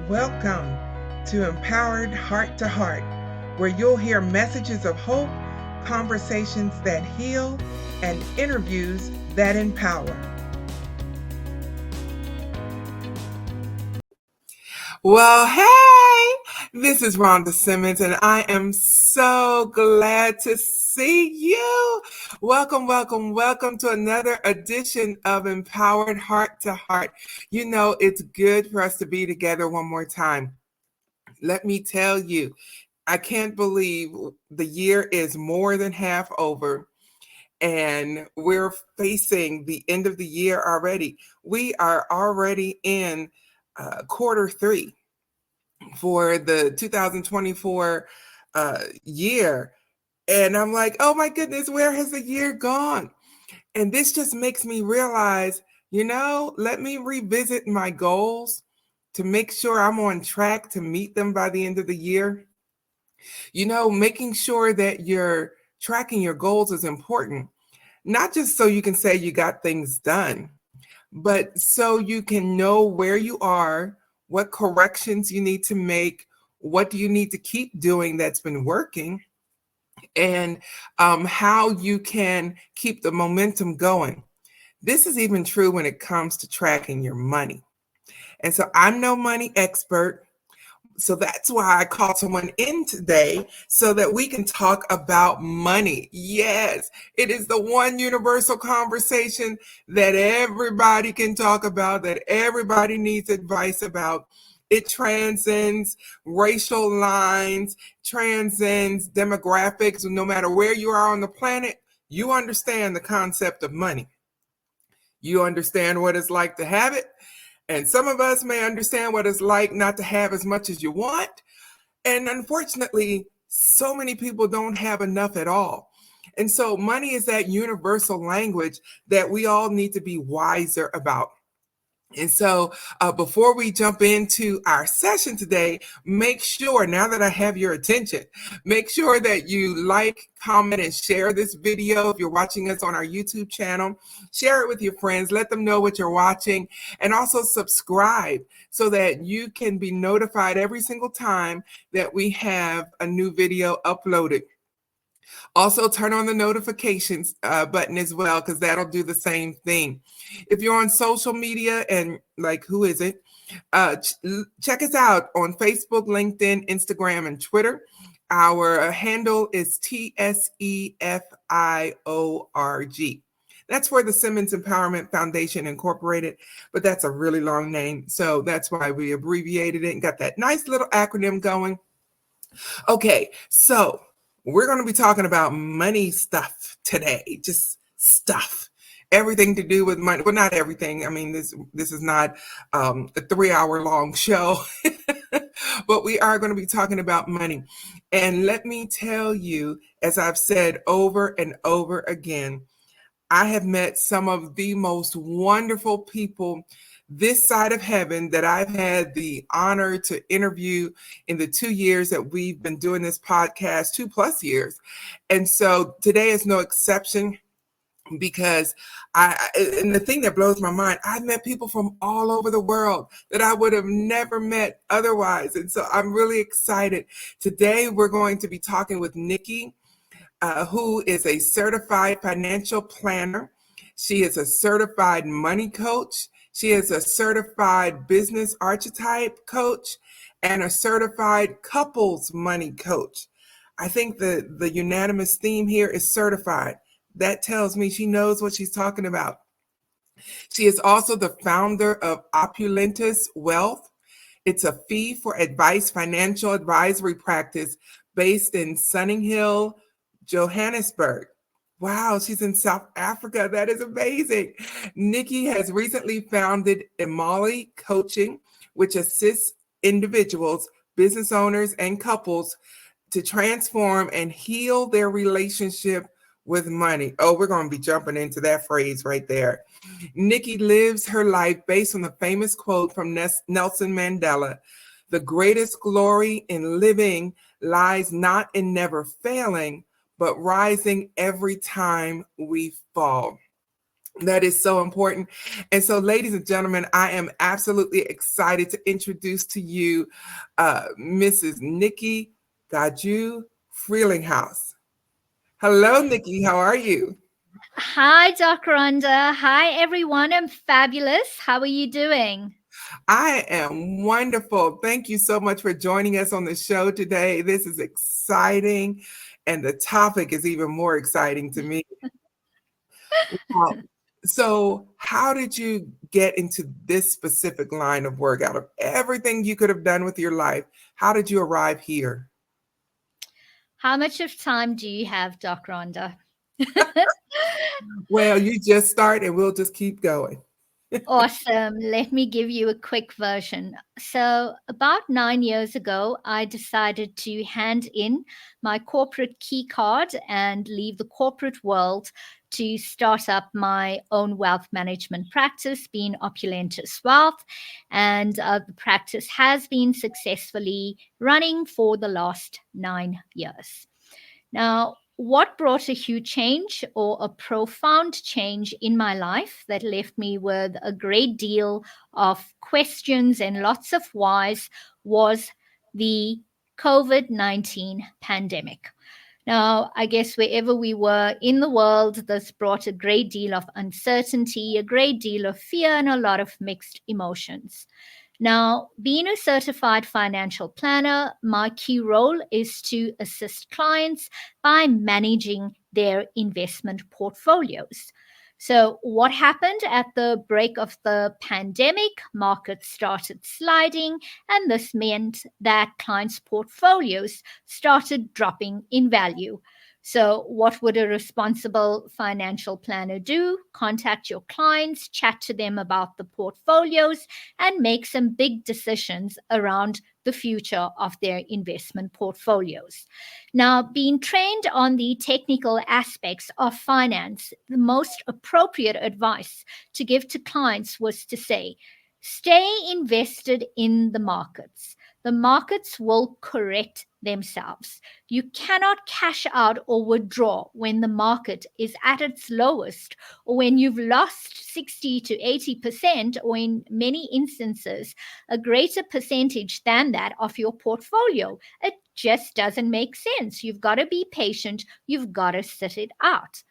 Welcome to Empowered Heart to Heart, where you'll hear messages of hope, conversations that heal, and interviews that empower. Well, hey, this is Rhonda Simmons, and I am so glad to see you. Welcome to another edition of Empowered Heart to Heart. You know, it's good for us to be together one more time. Let me tell you, I can't believe the year is more than half over, and we're facing the end of the year already. We are already in quarter three for the 2024 year. And I'm like, oh my goodness, where has the year gone? And this just makes me realize, let me revisit my goals to make sure I'm on track to meet them by the end of the year. Making sure that you're tracking your goals is important, not just so you can say you got things done, but so you can know where you are, what corrections you need to make, what do you need to keep doing that's been working, and how you can keep the momentum going. This is even true when it comes to tracking your money. And so I'm no money expert. So that's why I called someone in today so that we can talk about money. Yes, it is the one universal conversation that everybody can talk about, that everybody needs advice about. It transcends racial lines, transcends demographics. No matter where you are on the planet, you understand the concept of money. You understand what it's like to have it. And some of us may understand what it's like not to have as much as you want. And unfortunately, so many people don't have enough at all. And so money is that universal language that we all need to be wiser about. And so before we jump into our session today, make sure, now that I have your attention, make sure that you like, comment, and share this video. If you're watching us on our YouTube channel, share it with your friends. Let them know what you're watching. And also subscribe so that you can be notified every single time that we have a new video uploaded. Also, turn on the notifications button as well, because that'll do the same thing. If you're on social media and who is it? Check us out on Facebook, LinkedIn, Instagram, and Twitter. Our handle is TSEFIORG. That's for the Simmons Empowerment Foundation Incorporated, but that's a really long name. So that's why we abbreviated it and got that nice little acronym going. Okay, so we're going to be talking about money stuff today, just stuff, everything to do with money. Well, not everything. I mean, this is not a 3-hour long show, but we are going to be talking about money. And let me tell you, as I've said over and over again, I have met some of the most wonderful people this side of heaven that I've had the honor to interview in the 2 years that we've been doing this podcast, 2+ years. And so today is no exception, because and the thing that blows my mind, I've met people from all over the world that I would have never met otherwise. And so I'm really excited. Today, we're going to be talking with Nikki, who is a certified financial planner. She is a certified money coach. She is a certified business archetype coach and a certified couples money coach. I think the unanimous theme here is certified. That tells me she knows what she's talking about. She is also the founder of Opulentus Wealth. It's a fee for advice financial advisory practice based in Sunninghill, Johannesburg. Wow, she's in South Africa. That is amazing. Nikki has recently founded Imali Coaching, which assists individuals, business owners, and couples to transform and heal their relationship with money. Oh, we're going to be jumping into that phrase right there. Nikki lives her life based on the famous quote from Nelson Mandela: "The greatest glory in living lies not in never failing, but rising every time we fall." That is so important. And so, ladies and gentlemen, I am absolutely excited to introduce to you Mrs. Nikki Gaju Freelinghouse. Hello, Nikki. How are you? Hi, Dr. Rhonda. Hi, everyone. I'm fabulous. How are you doing? I am wonderful. Thank you so much for joining us on the show today. This is exciting, and the topic is even more exciting to me. Wow. So, how did you get into this specific line of work? Out of everything you could have done with your life, how did you arrive here? How much of time do you have, Dr. Rhonda? Well, you just start and we'll just keep going. Awesome. Let me give you a quick version. So, about 9 years ago, I decided to hand in my corporate key card and leave the corporate world to start up my own wealth management practice, being Opulentus Wealth. And the practice has been successfully running for the last 9 years. Now, what brought a huge change or a profound change in my life that left me with a great deal of questions and lots of whys was the COVID 19 pandemic. Now, I guess wherever we were in the world, this brought a great deal of uncertainty, a great deal of fear, and a lot of mixed emotions. Now, being a certified financial planner, my key role is to assist clients by managing their investment portfolios. So, what happened at the break of the pandemic? Markets started sliding, and this meant that clients' portfolios started dropping in value. So, what would a responsible financial planner do? Contact your clients, chat to them about the portfolios, and make some big decisions around the future of their investment portfolios. Now, being trained on the technical aspects of finance, the most appropriate advice to give to clients was to say, stay invested in the markets. The markets will correct themselves. You cannot cash out or withdraw when the market is at its lowest or when you've lost 60 to 80%, or in many instances, a greater percentage than that of your portfolio. It just doesn't make sense. You've got to be patient, you've got to sit it out.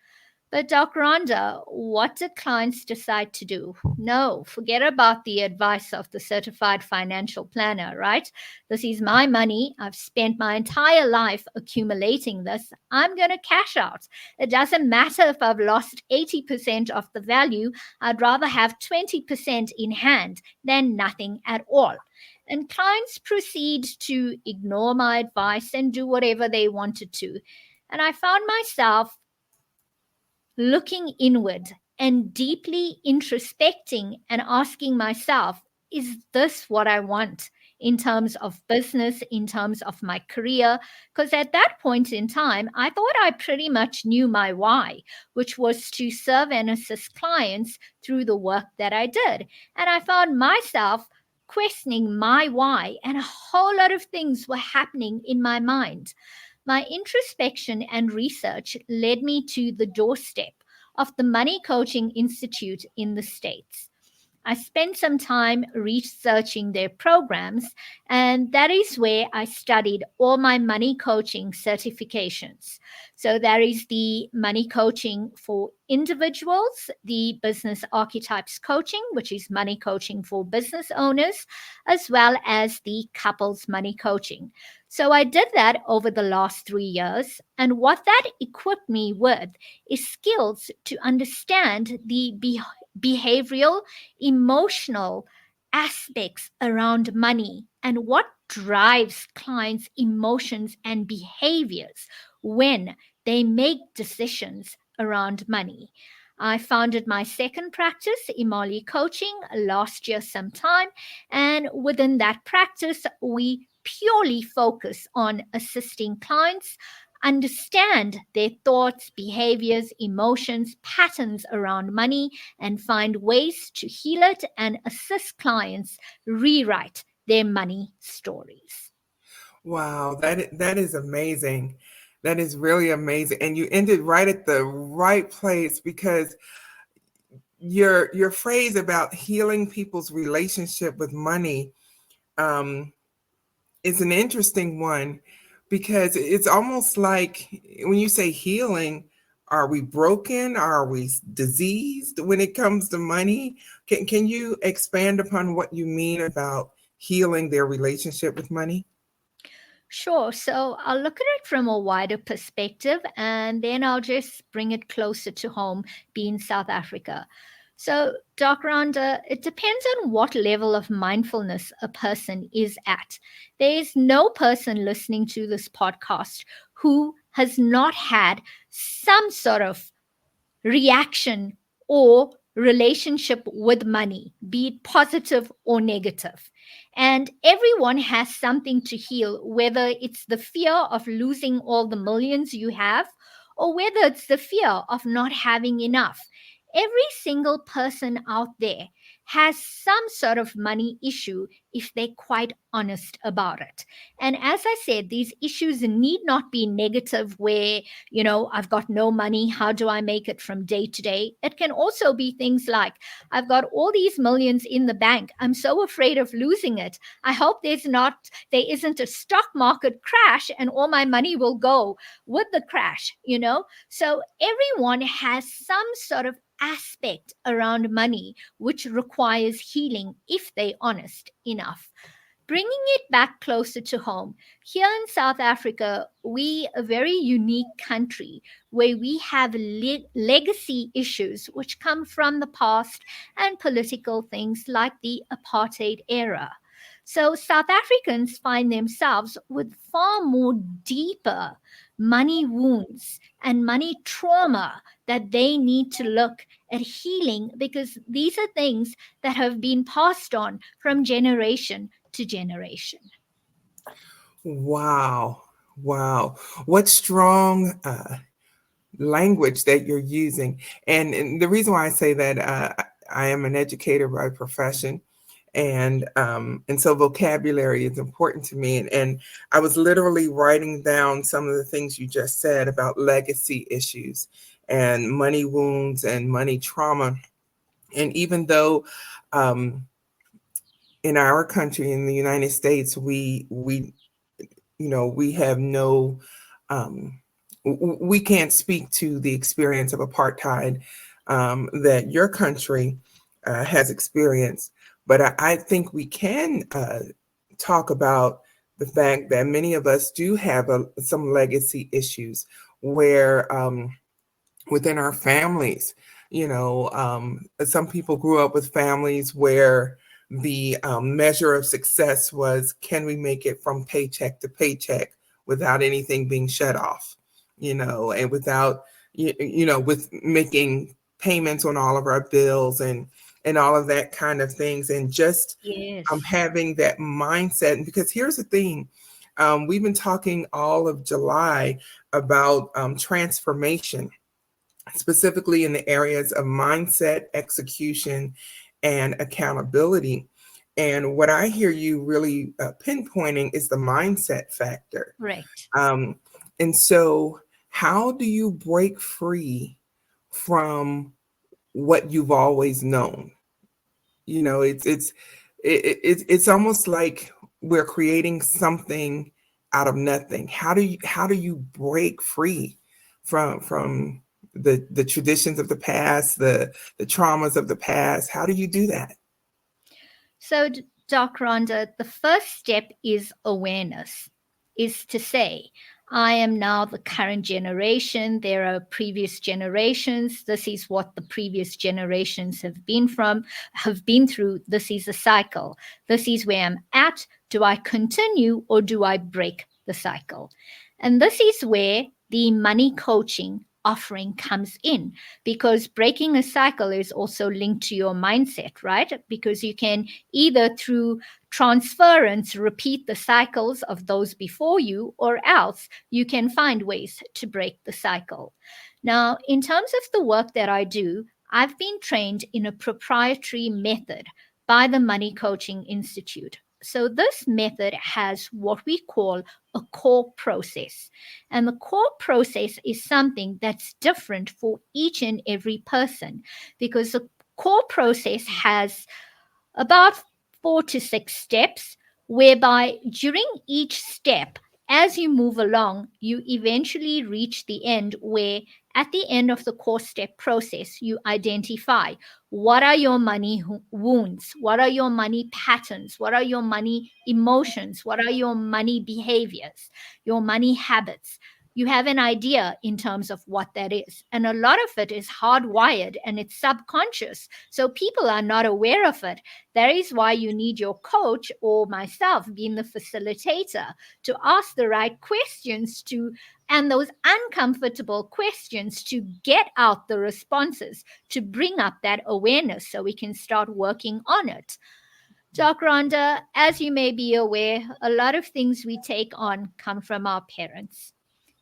But Dr. Rhonda, what do clients decide to do? No, forget about the advice of the certified financial planner, right? This is my money. I've spent my entire life accumulating this. I'm going to cash out. It doesn't matter if I've lost 80% of the value. I'd rather have 20% in hand than nothing at all. And clients proceed to ignore my advice and do whatever they wanted to. And I found myself looking inward and deeply introspecting and asking myself, is this what I want in terms of business, in terms of my career? Because at that point in time, I thought I pretty much knew my why, which was to serve and assist clients through the work that I did. And I found myself questioning my why, and a whole lot of things were happening in my mind. My introspection and research led me to the doorstep of the Money Coaching Institute in the States. I spent some time researching their programs, and that is where I studied all my money coaching certifications. So, there is the money coaching for individuals, the business archetypes coaching, which is money coaching for business owners, as well as the couples money coaching. So, I did that over the last 3 years, and what that equipped me with is skills to understand the behavioral, emotional aspects around money and what drives clients' emotions and behaviors when they make decisions around money. I founded my second practice, Imali Coaching, last year sometime, and within that practice, we purely focus on assisting clients understand their thoughts, behaviors, emotions, patterns around money, and find ways to heal it and assist clients rewrite their money stories. Wow, that is amazing. That is really amazing. And you ended right at the right place because your phrase about healing people's relationship with money is an interesting one, because it's almost like when you say healing, are we broken? Are we diseased when it comes to money? Can you expand upon what you mean about healing their relationship with money? Sure. So I'll look at it from a wider perspective and then I'll just bring it closer to home, being South Africa. So, Dr. Rhonda, it depends on what level of mindfulness a person is at. There is no person listening to this podcast who has not had some sort of reaction or relationship with money, be it positive or negative. And everyone has something to heal, whether it's the fear of losing all the millions you have, or whether it's the fear of not having enough. Every single person out there has some sort of money issue if they're quite honest about it. And as I said, these issues need not be negative, where I've got no money. How do I make it from day to day? It can also be things like, I've got all these millions in the bank. I'm so afraid of losing it. I hope there isn't a stock market crash and all my money will go with the crash. So everyone has some sort of aspect around money which requires healing if they're honest enough. Bringing it back closer to home, here in South Africa, we a very unique country where we have legacy issues which come from the past and political things like the apartheid era. So South Africans find themselves with far more deeper money wounds and money trauma that they need to look at healing, because these are things that have been passed on from generation to generation. Wow. Wow. What strong language that you're using. And the reason why I say that, I am an educator by profession. And so vocabulary is important to me. And I was literally writing down some of the things you just said about legacy issues and money wounds and money trauma. And even though in our country, in the United States, we have no, um, we can't speak to the experience of apartheid that your country has experienced, but I think we can talk about the fact that many of us do have some legacy issues where within our families, some people grew up with families where the measure of success was, can we make it from paycheck to paycheck without anything being shut off, and without, with making payments on all of our bills and all of that kind of things, and just Yes. having that mindset. And because here's the thing, we've been talking all of July about transformation, specifically in the areas of mindset, execution, and accountability. And what I hear you really pinpointing is the mindset factor. Right. Um, and so, how do you break free from what you've always known? It's almost like we're creating something out of nothing. How do you break free from the traditions of the past, the traumas of the past? How do you do that? So, Doc Rhonda, the first step is awareness, is to say, I am now the current generation. There are previous generations. This is what the previous generations have been through. This is a cycle. This is where I'm at. Do I continue or do I break the cycle? And this is where the money coaching offering comes in, because breaking a cycle is also linked to your mindset, right? Because you can either through transference repeat the cycles of those before you, or else you can find ways to break the cycle. Now, in terms of the work that I do, I've been trained in a proprietary method by the Money Coaching Institute. So, this method has what we call a core process. And the core process is something that's different for each and every person, because the core process has about 4 to 6 steps, whereby during each step, as you move along, you eventually reach the end where at the end of the core step process, you identify what are your money wounds, what are your money patterns, what are your money emotions, what are your money behaviors, your money habits. You have an idea in terms of what that is. And a lot of it is hardwired and it's subconscious. So people are not aware of it. That is why you need your coach or myself being the facilitator to ask the right questions to and those uncomfortable questions to get out the responses, to bring up that awareness so we can start working on it. Doc Rhonda, as you may be aware, a lot of things we take on come from our parents.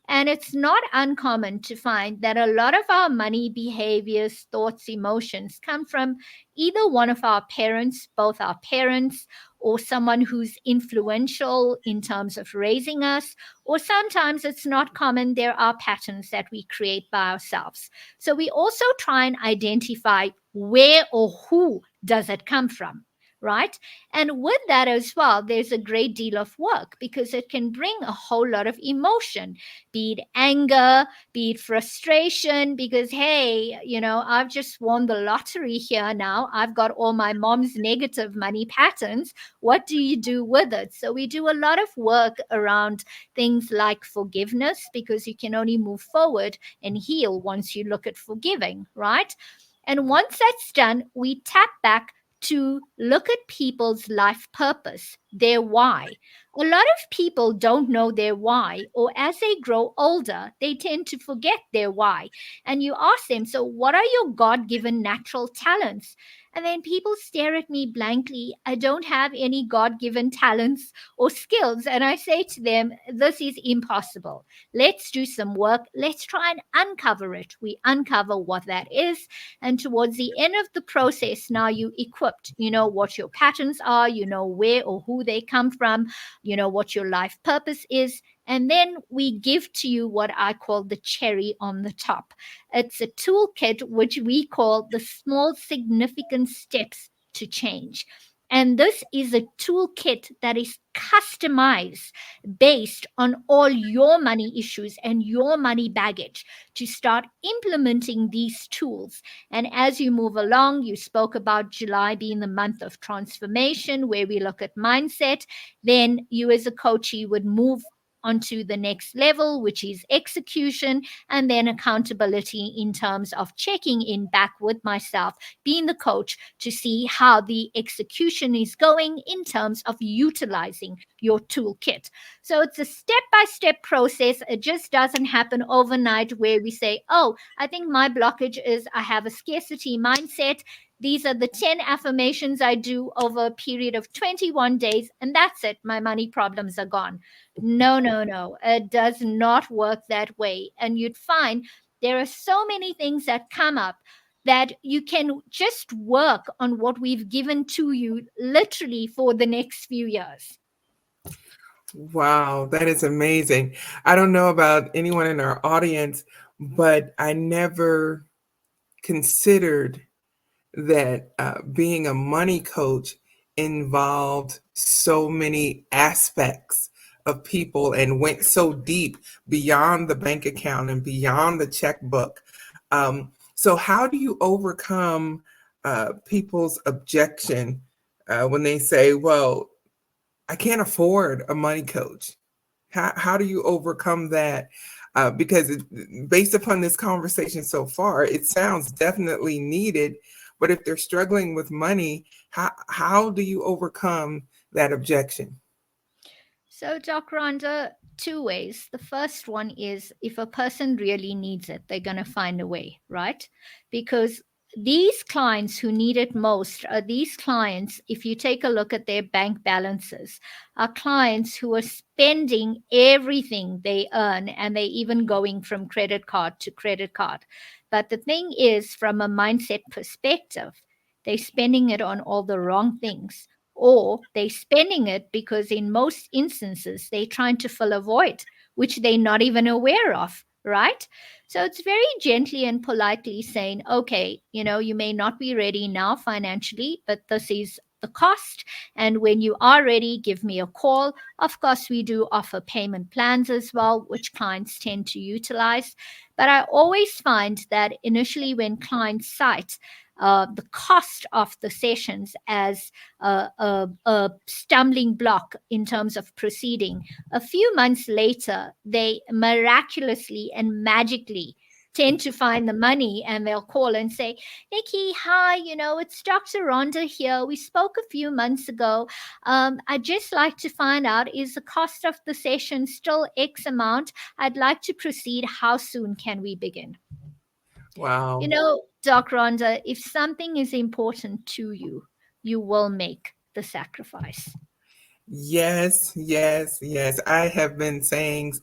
And it's not uncommon to find that a lot of our money behaviors, thoughts, emotions come from either one of our parents, both our parents, or someone who's influential in terms of raising us, or sometimes it's not common. There are patterns that we create by ourselves. So we also try and identify where or who does it come from, right? And with that as well, there's a great deal of work because it can bring a whole lot of emotion, be it anger, be it frustration, because, hey, I've just won the lottery here now. I've got all my mom's negative money patterns. What do you do with it? So we do a lot of work around things like forgiveness, because you can only move forward and heal once you look at forgiving, right? And once that's done, we tap back to look at people's life purpose, their why. A lot of people don't know their why, or as they grow older, they tend to forget their why. And you ask them, so what are your God given natural talents? And then people stare at me blankly. I don't have any God given talents or skills. And I say to them, this is impossible. Let's do some work. Let's try and uncover it. We uncover what that is. And towards the end of the process, now you equipped, you know what your patterns are, you know where or who they come from, you know what your life purpose is. And then we give to you what I call the cherry on the top. It's a toolkit which we call the small significant steps to change. And this is a toolkit that is customized based on all your money issues and your money baggage to start implementing these tools. And as you move along, you spoke about July being the month of transformation, where we look at mindset. Then you, as a coachee, would move onto the next level, which is execution, and then accountability in terms of checking in back with myself, being the coach, to see how the execution is going in terms of utilizing your toolkit. So it's a step-by-step process. It just doesn't happen overnight where we say, oh, I think my blockage is I have a scarcity mindset. These are the 10 affirmations I do over a period of 21 days, and that's it. My money problems are gone. No, no, no. It does not work that way. And you'd find there are so many things that come up that you can just work on what we've given to you literally for the next few years. Wow, that is amazing. I don't know about anyone in our audience, but I never considered that being a money coach involved so many aspects of people and went so deep beyond the bank account and beyond the checkbook. So how do you overcome people's objection when they say, well, I can't afford a money coach? How do you overcome that? Because based upon this conversation so far, it sounds definitely needed. But if they're struggling with money, how do you overcome that objection? So, Doc Rhonda, two ways. The first one is if a person really needs it, they're going to find a way, right? Because these clients who need it most are these clients, if you take a look at their bank balances, are clients who are spending everything they earn, and they're even going from credit card to credit card. But the thing is, from a mindset perspective, they're spending it on all the wrong things, or they're spending it because in most instances they're trying to fill a void which they're not even aware of, right? So it's very gently and politely saying, okay, you may not be ready now financially, but this is the cost. And when you are ready, give me a call. Of course, we do offer payment plans as well, which clients tend to utilize. But I always find that initially, when clients cite the cost of the sessions as a stumbling block in terms of proceeding, a few months later, they miraculously and magically tend to find the money, and they'll call and say, Nikki, hi, it's Dr. Rhonda here. We spoke a few months ago. I'd just like to find out, is the cost of the session still X amount? I'd like to proceed. How soon can we begin? Wow. Doc Rhonda, if something is important to you, you will make the sacrifice. Yes, yes, yes. I have been saying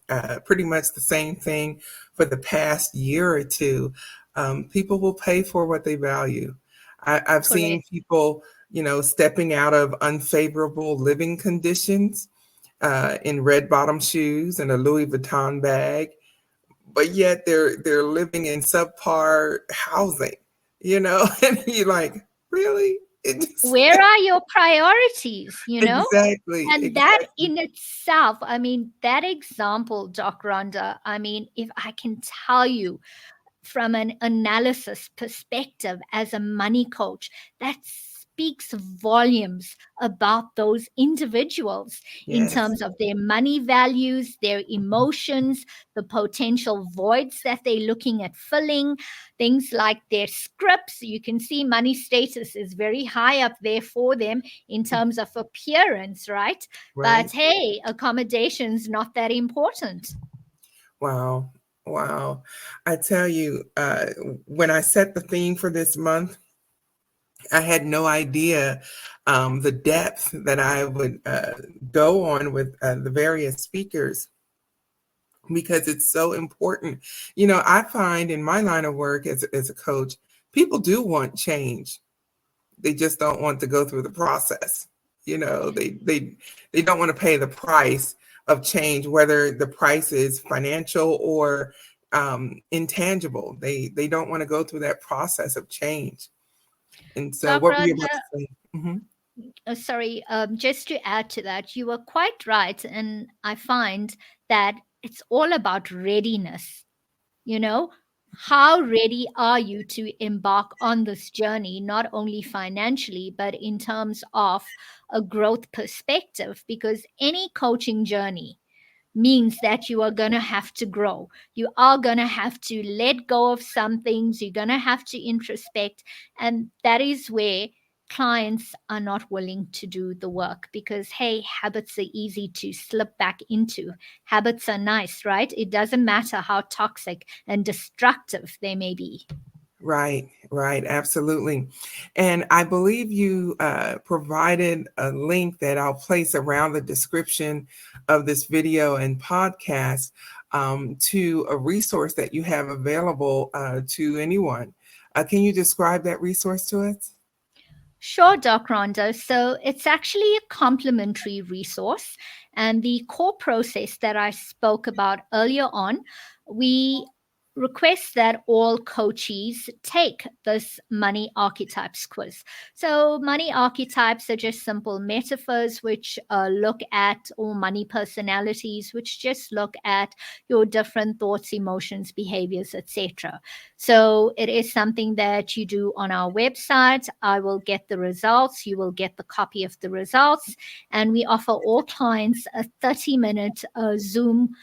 pretty much the same thing for the past year or two. People will pay for what they value. I've seen Correct. people, stepping out of unfavorable living conditions in red bottom shoes and a Louis Vuitton bag, but yet they're living in subpar housing, and you're like, really? It just, Where are your priorities, exactly, And that exactly. in itself, I mean, that example, Doc Rhonda, I mean, if I can tell you from an analysis perspective as a money coach, that speaks volumes about those individuals in Yes. terms of their money values, their emotions, the potential voids that they're looking at filling, things like their scripts. You can see money status is very high up there for them in terms of appearance, right? But Right. hey, accommodation's not that important. Wow. Wow. I tell you, when I set the theme for this month, I had no idea the depth that I would go on with the various speakers because it's so important. I find in my line of work as a coach, people do want change. They just don't want to go through the process. They don't want to pay the price of change, whether the price is financial or intangible. They don't want to go through that process of change. And so, Doc what were you about Rhonda, to say? Hmm. sorry, just to add to that, you were quite right. And I find that it's all about readiness. You know, how ready are you to embark on this journey, not only financially, but in terms of a growth perspective? Because any coaching journey means that you are going to have to grow. You are going to have to let go of some things. You're going to have to introspect. And that is where clients are not willing to do the work because, hey, habits are easy to slip back into. Habits are nice, right? It doesn't matter how toxic and destructive they may be. Right, right, absolutely. And I believe you provided a link that I'll place around the description of this video and podcast to a resource that you have available to anyone. Can you describe that resource to us? Sure, Doc Rhonda. So it's actually a complementary resource. And the core process that I spoke about earlier on, we request that all coachees take this money archetypes quiz. So, money archetypes are just simple metaphors which look at, or money personalities, which just look at your different thoughts, emotions, behaviors, etc. So it is something that you do on our website. I will get the results. You will get the copy of the results. And we offer all clients a 30-minute Zoom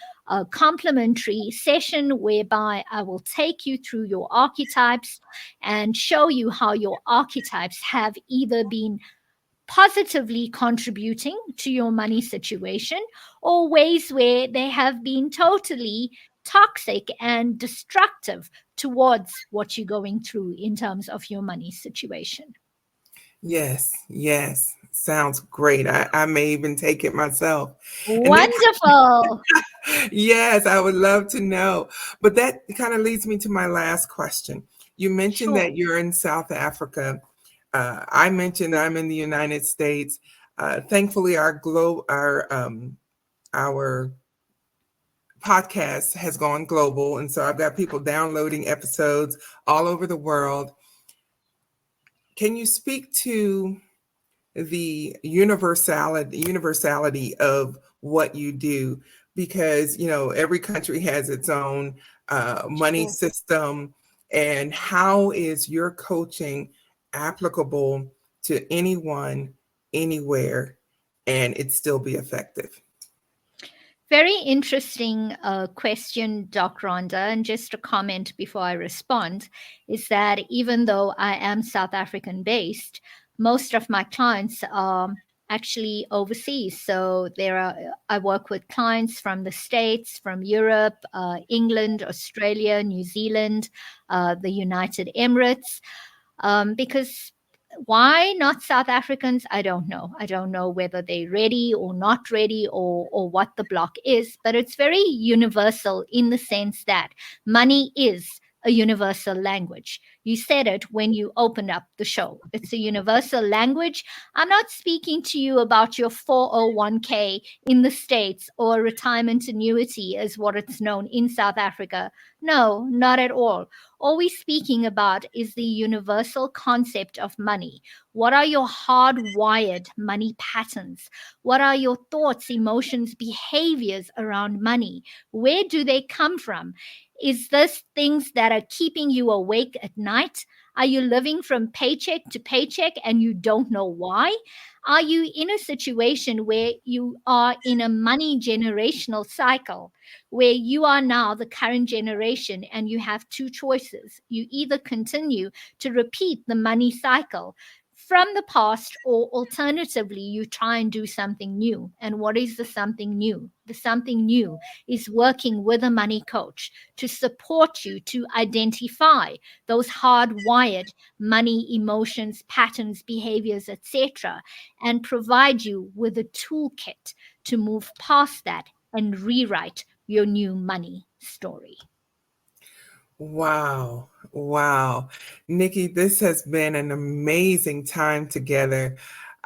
complimentary session whereby I will take you through your archetypes and show you how your archetypes have either been positively contributing to your money situation or ways where they have been totally toxic and destructive towards what you're going through in terms of your money situation. Yes, yes. Sounds great. I may even take it myself. And that Wonderful. yes, I would love to know. But that kind of leads me to my last question. You mentioned Sure. that you're in South Africa. I mentioned I'm in the United States. Thankfully, our podcast has gone global. And so I've got people downloading episodes all over the world. Can you speak to the universality of what you do? Because, every country has its own money Sure. system. And how is your coaching applicable to anyone, anywhere, and it still be effective? Very interesting question, Doc Rhonda. And just a comment before I respond is that even though I am South African based, most of my clients are actually overseas. So I work with clients from the States, from Europe, England, Australia, New Zealand, the United Emirates, because why not South Africans? I don't know. I don't know whether they're ready or not ready, or what the block is, but it's very universal in the sense that money is a universal language. You said it when you opened up the show. It's a universal language. I'm not speaking to you about your 401k in the States or retirement annuity as what it's known in South Africa. No, not at all. All we're speaking about is the universal concept of money. What are your hardwired money patterns? What are your thoughts, emotions, behaviors around money? Where do they come from? Is this things that are keeping you awake at night? Are you living from paycheck to paycheck and you don't know why? Are you in a situation where you are in a money generational cycle, where you are now the current generation and you have two choices? You either continue to repeat the money cycle from the past, or alternatively, you try and do something new. And what is the something new? The something new is working with a money coach to support you to identify those hardwired money emotions, patterns, behaviors, etc., and provide you with a toolkit to move past that and rewrite your new money story. Wow. Wow. Nikki, this has been an amazing time together.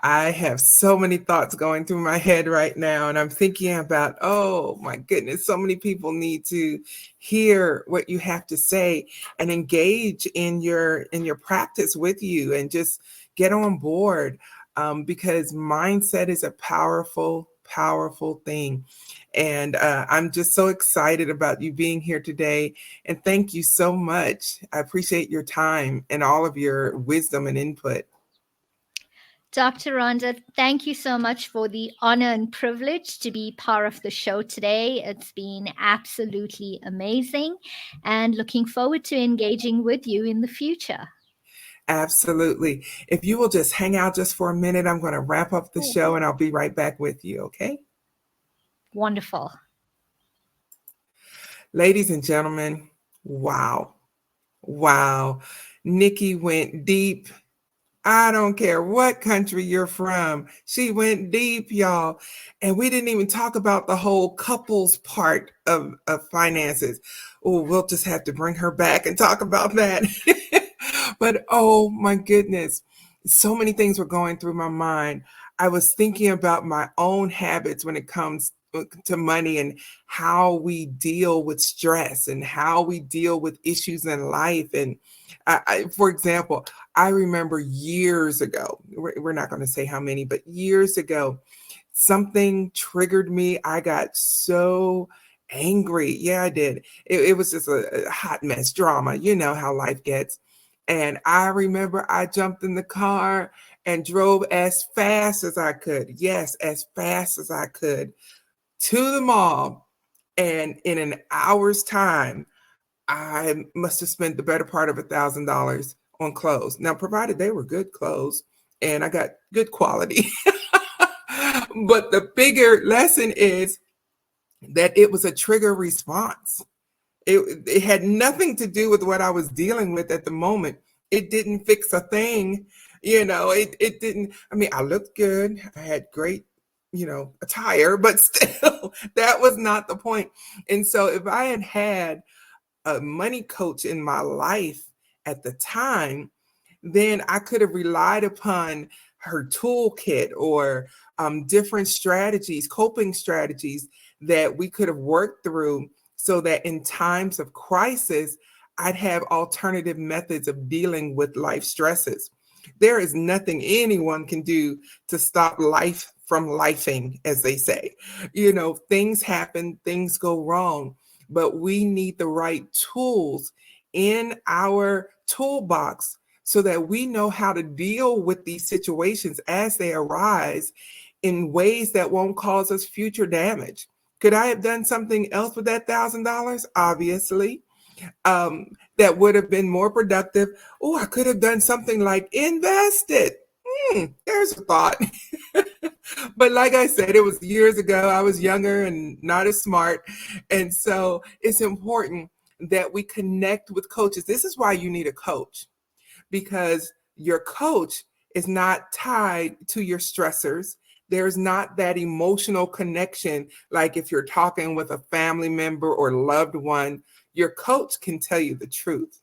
I have so many thoughts going through my head right now, and I'm thinking about, oh my goodness, so many people need to hear what you have to say and engage in your practice with you, and just get on board, because mindset is a powerful, powerful thing. And I'm just so excited about you being here today. And thank you so much. I appreciate your time and all of your wisdom and input. Dr. Rhonda, thank you so much for the honor and privilege to be part of the show today. It's been absolutely amazing, and looking forward to engaging with you in the future. Absolutely. If you will just hang out just for a minute, I'm going to wrap up the show and I'll be right back with you. Okay. Wonderful. Ladies and gentlemen, wow. Wow. Nikki went deep. I don't care what country you're from. She went deep, y'all. And we didn't even talk about the whole couples part of finances. Oh, we'll just have to bring her back and talk about that. But oh my goodness, so many things were going through my mind. I was thinking about my own habits when it comes to money, and how we deal with stress and how we deal with issues in life. And for example, I remember years ago, we're not going to say how many, but years ago, something triggered me. I got so angry. Yeah, I did. It was just a hot mess drama. You know how life gets. And I remember I jumped in the car and drove as fast as I could. Yes, as fast as I could to the mall. And in an hour's time, I must have spent the better part of $1,000 on clothes. Now, provided they were good clothes and I got good quality. But the bigger lesson is that it was a trigger response. It had nothing to do with what I was dealing with at the moment. It didn't fix a thing. It didn't. I mean, I looked good. I had great, attire, but still, that was not the point. And so if I had had a money coach in my life at the time, then I could have relied upon her toolkit, or different strategies, coping strategies that we could have worked through so that in times of crisis, I'd have alternative methods of dealing with life stresses. There is nothing anyone can do to stop life from lifing, as they say. Things happen, things go wrong, but we need the right tools in our toolbox so that we know how to deal with these situations as they arise in ways that won't cause us future damage. Could I have done something else with that $1,000? Obviously. That would have been more productive. Oh, I could have done something like invested. There's a thought. But like I said, it was years ago. I was younger and not as smart. And so it's important that we connect with coaches. This is why you need a coach, because your coach is not tied to your stressors. There's not that emotional connection like if you're talking with a family member or loved one. Your coach can tell you the truth,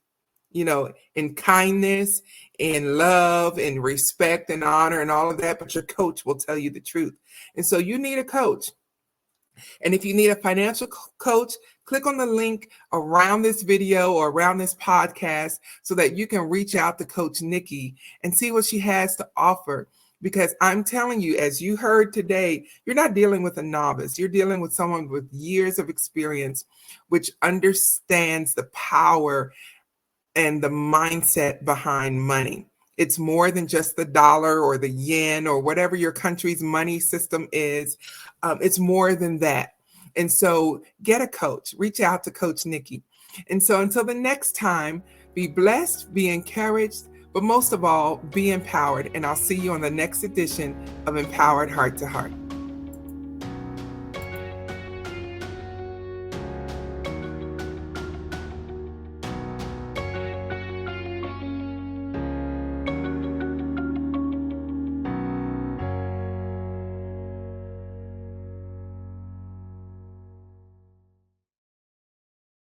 in kindness, in love, in respect and honor and all of that, but your coach will tell you the truth. And so you need a coach. And if you need a financial coach, click on the link around this video or around this podcast so that you can reach out to Coach Nikki and see what she has to offer. Because I'm telling you, as you heard today, you're not dealing with a novice. You're dealing with someone with years of experience, which understands the power and the mindset behind money. It's more than just the dollar or the yen or whatever your country's money system is. It's more than that. And so get a coach, reach out to Coach Nikki. And so until the next time, be blessed, be encouraged, but most of all, be empowered. And I'll see you on the next edition of Empowered Heart to Heart.